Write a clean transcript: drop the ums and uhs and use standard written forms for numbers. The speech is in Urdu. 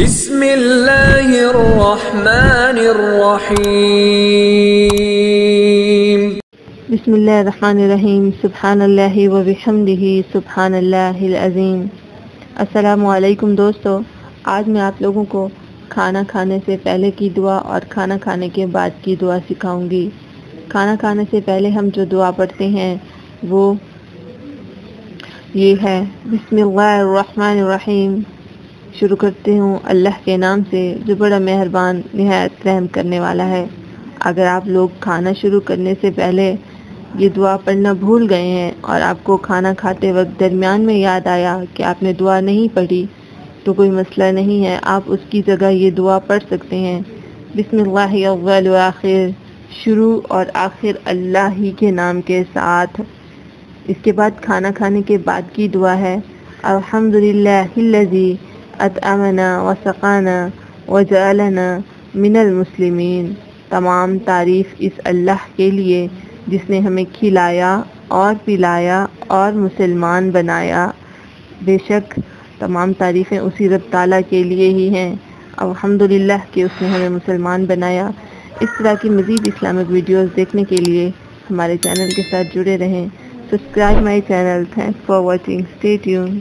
بسم اللہ الرحمن الرحیم۔ بسم اللہ الرحمن الرحیم۔ سبحان اللہ و بحمدہ سبحان اللہ العظیم۔ السلام علیکم دوستو، آج میں آپ لوگوں کو کھانا کھانے سے پہلے کی دعا اور کھانا کھانے کے بعد کی دعا سکھاؤں گی۔ کھانا کھانے سے پہلے ہم جو دعا پڑھتے ہیں وہ یہ ہے، بسم اللہ الرحمن الرحیم۔ شروع کرتے ہوں اللہ کے نام سے جو بڑا مہربان نہایت رحم کرنے والا ہے۔ اگر آپ لوگ کھانا شروع کرنے سے پہلے یہ دعا پڑھنا بھول گئے ہیں اور آپ کو کھانا کھاتے وقت درمیان میں یاد آیا کہ آپ نے دعا نہیں پڑھی تو کوئی مسئلہ نہیں ہے، آپ اس کی جگہ یہ دعا پڑھ سکتے ہیں۔ بسم اللہ اول و آخر، شروع اور آخر اللہ ہی کے نام کے ساتھ۔ اس کے بعد کھانا کھانے کے بعد کی دعا ہے، الحمدللہ الذی اطعمنا وسقانا وجعلنا من المسلمین۔ تمام تعریف اس اللہ کے لیے جس نے ہمیں کھلایا اور پلایا اور مسلمان بنایا۔ بے شک تمام تعریفیں اسی رب تعالیٰ کے لیے ہی ہیں، الحمدللہ کہ اس نے ہمیں مسلمان بنایا۔ اس طرح کی مزید اسلامک ویڈیوز دیکھنے کے لیے ہمارے چینل کے ساتھ جڑے رہیں۔ Subscribe my channel. Thanks for watching, stay tune.